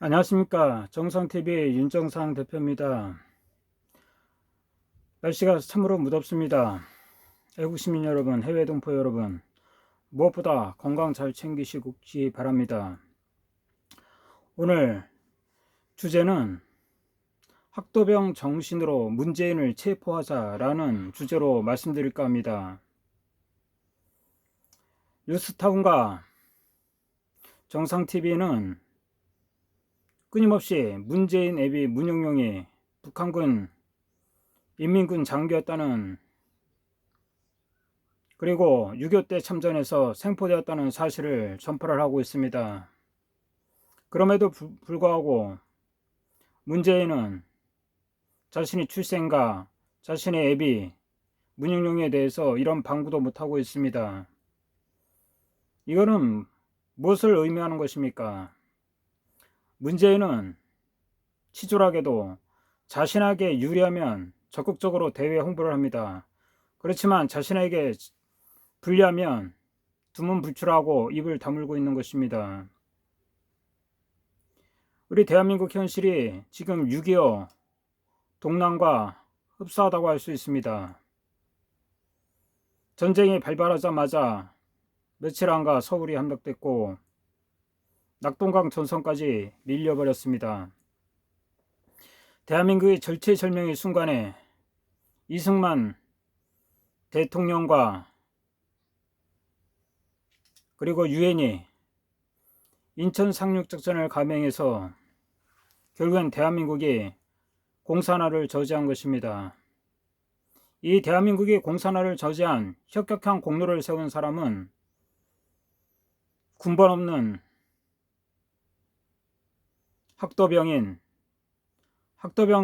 안녕하십니까. 정상TV 윤정상 대표입니다. 날씨가 참으로 무덥습니다. 애국시민 여러분, 해외 동포 여러분, 무엇보다 건강 잘 챙기시기 바랍니다. 오늘 주제는 학도병 정신으로 문재인을 체포하자라는 주제로 말씀드릴까 합니다. 뉴스타운과 정상TV는 끊임없이 문재인 애비 문영용이 북한군 인민군 장교였다는, 그리고 6.25 때 참전해서 생포되었다는 사실을 전파를 하고 있습니다. 그럼에도 불구하고 문재인은 자신이 출생과 자신의 애비 문영용에 대해서 이런 방구도 못하고 있습니다. 이거는 무엇을 의미하는 것입니까? 문재인은 치졸하게도 자신에게 유리하면 적극적으로 대외 홍보를 합니다. 그렇지만 자신에게 불리하면 두문불출하고 입을 다물고 있는 것입니다. 우리 대한민국 현실이 지금 6.25 동란과 흡사하다고 할 수 있습니다. 전쟁이 발발하자마자 며칠 안가 서울이 함락됐고 낙동강 전선까지 밀려버렸습니다. 대한민국의 절체절명의 순간에 이승만 대통령과 그리고 유엔이 인천 상륙작전을 감행해서 결국엔 대한민국이 공산화를 저지한 것입니다. 이 대한민국이 공산화를 저지한 혁혁한 공로를 세운 사람은 군번 없는 학도병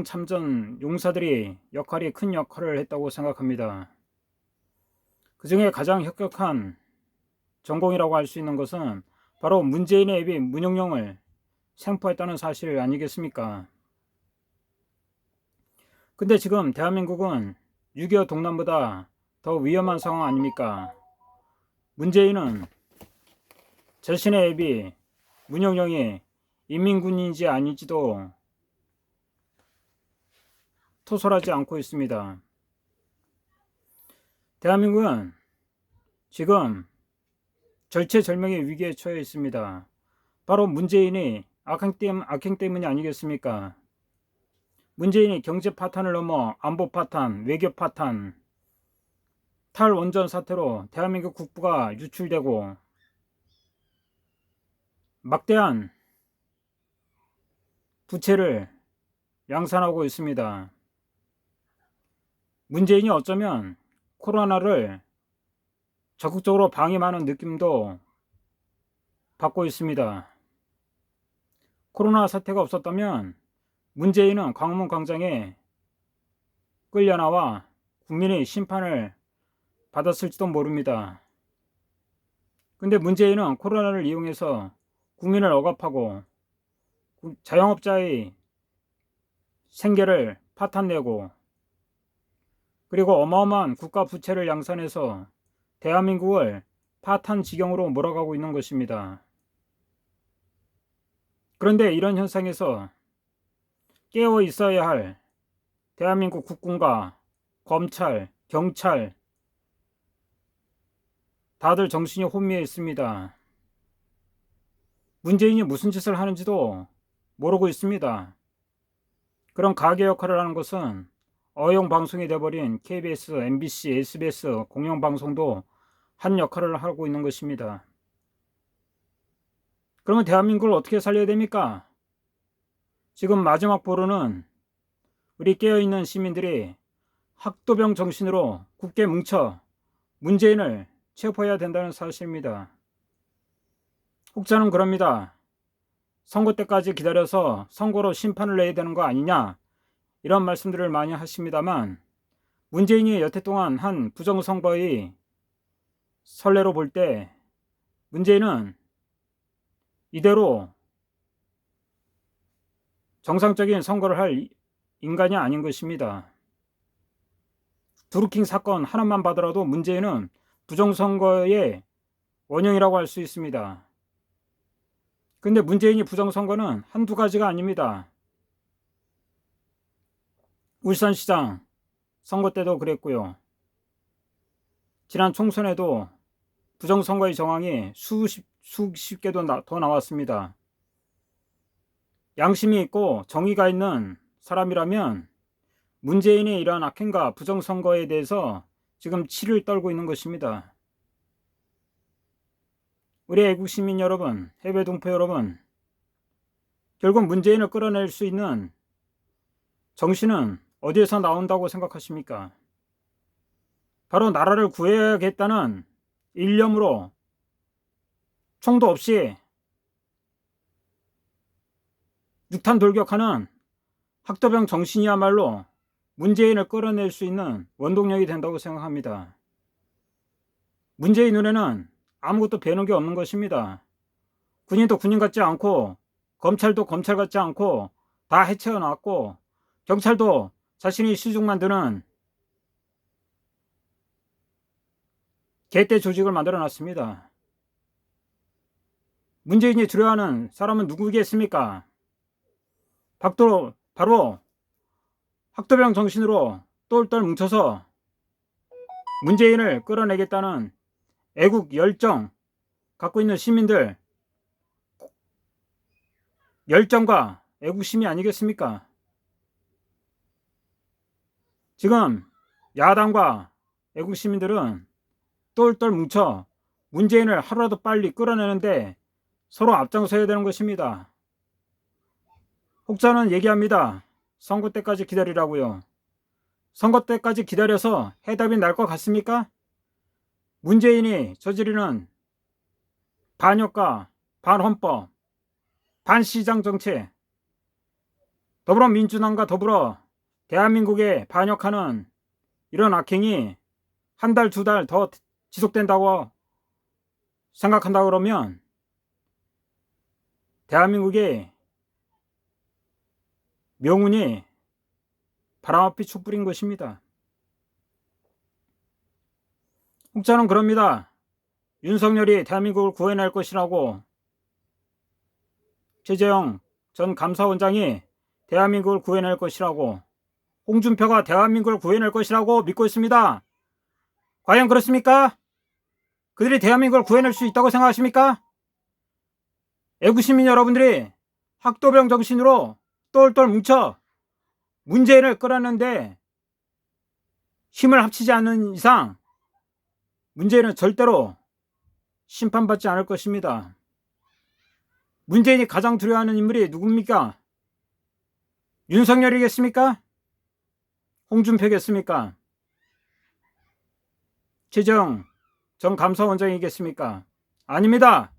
참전 용사들이 큰 역할을 했다고 생각합니다. 그 중에 가장 혁혁한 전공이라고 할 수 있는 것은 바로 문재인의 애비 문영용을 생포했다는 사실 아니겠습니까? 근데 지금 대한민국은 6.25 동란보다 더 위험한 상황 아닙니까? 문재인은 자신의 애비 문영용이 인민군인지 아닌지도 토설하지 않고 있습니다. 대한민국은 지금 절체절명의 위기에 처해 있습니다. 바로 문재인이 악행 때문이 아니겠습니까? 문재인이 경제 파탄을 넘어 안보 파탄, 외교 파탄, 탈원전 사태로 대한민국 국부가 유출되고 막대한 부채를 양산하고 있습니다. 문재인이 어쩌면 코로나를 적극적으로 방임하는 느낌도 받고 있습니다. 코로나 사태가 없었다면 문재인은 광화문 광장에 끌려나와 국민의 심판을 받았을지도 모릅니다. 근데 문재인은 코로나를 이용해서 국민을 억압하고 자영업자의 생계를 파탄내고 그리고 어마어마한 국가 부채를 양산해서 대한민국을 파탄 지경으로 몰아가고 있는 것입니다. 그런데 이런 현상에서 깨어 있어야 할 대한민국 국군과 검찰, 경찰 다들 정신이 혼미해 있습니다. 문재인이 무슨 짓을 하는지도 모르고 있습니다. 그런 가계 역할을 하는 것은 어용방송이 돼버린 KBS, MBC, SBS 공영방송도 한 역할을 하고 있는 것입니다. 그러면 대한민국을 어떻게 살려야 됩니까? 지금 마지막 보루는 우리 깨어있는 시민들이 학도병 정신으로 굳게 뭉쳐 문재인을 체포해야 된다는 사실입니다. 혹자는 그럽니다. 선거 때까지 기다려서 선거로 심판을 내야 되는 거 아니냐, 이런 말씀들을 많이 하십니다만 문재인이 여태 동안 한 부정선거의 선례로 볼 때 문재인은 이대로 정상적인 선거를 할 인간이 아닌 것입니다. 드루킹 사건 하나만 봐더라도 문재인은 부정선거의 원형이라고 할 수 있습니다. 근데 문재인이 부정선거는 한두 가지가 아닙니다. 울산시장 선거 때도 그랬고요. 지난 총선에도 부정선거의 정황이 수십 개도 더 나왔습니다. 양심이 있고 정의가 있는 사람이라면 문재인의 이러한 악행과 부정선거에 대해서 지금 치를 떨고 있는 것입니다. 우리 애국시민 여러분, 해외 동포 여러분, 결국 문재인을 끌어낼 수 있는 정신은 어디에서 나온다고 생각하십니까? 바로 나라를 구해야겠다는 일념으로 총도 없이 육탄 돌격하는 학도병 정신이야말로 문재인을 끌어낼 수 있는 원동력이 된다고 생각합니다. 문재인 눈에는 아무것도 배는 게 없는 것입니다. 군인도 군인 같지 않고 검찰도 검찰 같지 않고 다 해체해놨고 경찰도 자신이 시중 만드는 개떼 조직을 만들어놨습니다. 문재인이 두려워하는 사람은 누구겠습니까? 바로 학도병 정신으로 똘똘 뭉쳐서 문재인을 끌어내겠다는 애국 열정 갖고 있는 시민들, 열정과 애국심이 아니겠습니까? 지금 야당과 애국시민들은 똘똘 뭉쳐 문재인을 하루라도 빨리 끌어내는데 서로 앞장서야 되는 것입니다. 혹자는 얘기합니다. 선거 때까지 기다리라고요. 선거 때까지 기다려서 해답이 날 것 같습니까? 문재인이 저지르는 반역과 반헌법, 반시장 정책, 더불어민주당과 더불어 대한민국에 반역하는 이런 악행이 한 달, 두 달 더 지속된다고 생각한다 그러면 대한민국의 명운이 바람앞이 촛불인 것입니다. 혹자는 그럽니다. 윤석열이 대한민국을 구해낼 것이라고, 최재형 전 감사원장이 대한민국을 구해낼 것이라고, 홍준표가 대한민국을 구해낼 것이라고 믿고 있습니다. 과연 그렇습니까? 그들이 대한민국을 구해낼 수 있다고 생각하십니까? 애국시민 여러분들이 학도병 정신으로 똘똘 뭉쳐 문재인을 끌어내는데 힘을 합치지 않는 이상 문재인은 절대로 심판받지 않을 것입니다. 문재인이 가장 두려워하는 인물이 누굽니까? 윤석열이겠습니까? 홍준표겠습니까? 최재형 전 감사원장이겠습니까? 아닙니다.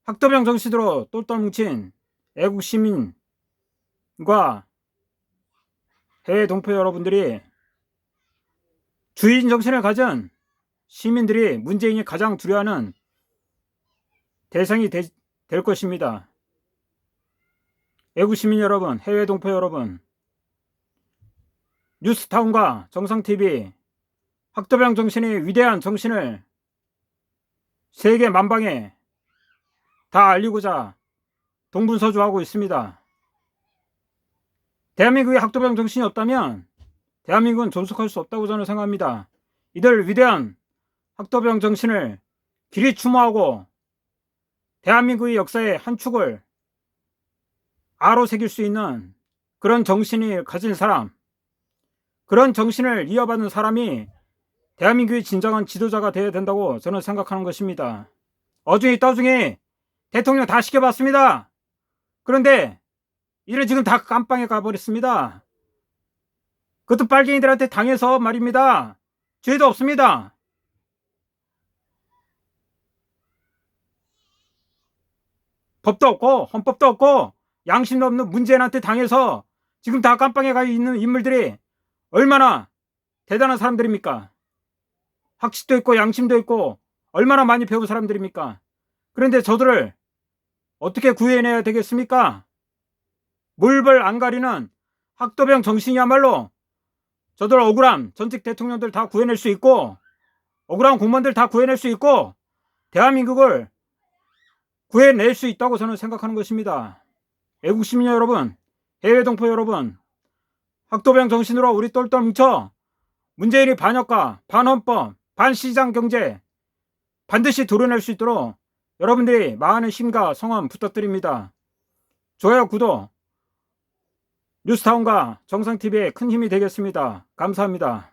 학도병 정신으로 똘똘 뭉친 애국시민과 해외 동포 여러분들이, 주인 정신을 가진 시민들이 문재인이 가장 두려워하는 대상이 될 것입니다. 애국시민 여러분, 해외 동포 여러분, 뉴스타운과 정상TV 학도병 정신의 위대한 정신을 세계 만방에 다 알리고자 동분서주하고 있습니다. 대한민국의 학도병 정신이 없다면 대한민국은 존속할 수 없다고 저는 생각합니다. 이들 위대한 학도병 정신을 길이 추모하고 대한민국의 역사의 한 축을 아로새길 수 있는 그런 정신을 가진 사람, 그런 정신을 이어받는 사람이 대한민국의 진정한 지도자가 되어야 된다고 저는 생각하는 것입니다. 어중이 떠중이 대통령 다 시켜봤습니다. 그런데 이를 지금 다 깜빵에 가버렸습니다. 그것도 빨갱이들한테 당해서 말입니다. 죄도 없습니다. 법도 없고 헌법도 없고 양심도 없는 문재인한테 당해서 지금 다 깜빵에 가 있는 인물들이 얼마나 대단한 사람들입니까? 학식도 있고 양심도 있고 얼마나 많이 배운 사람들입니까? 그런데 저들을 어떻게 구해내야 되겠습니까? 물벌 안 가리는 학도병 정신이야말로 저들 억울한 전직 대통령들 다 구해낼 수 있고 억울한 공무원들 다 구해낼 수 있고 대한민국을 구해낼 수 있다고 저는 생각하는 것입니다. 애국시민 여러분, 해외 동포 여러분, 학도병 정신으로 우리 똘똘 뭉쳐 문재인이 반역과 반헌법, 반시장경제 반드시 도려낼 수 있도록 여러분들이 많은 힘과 성원 부탁드립니다. 좋아요, 구독, 뉴스타운과 정상TV에 큰 힘이 되겠습니다. 감사합니다.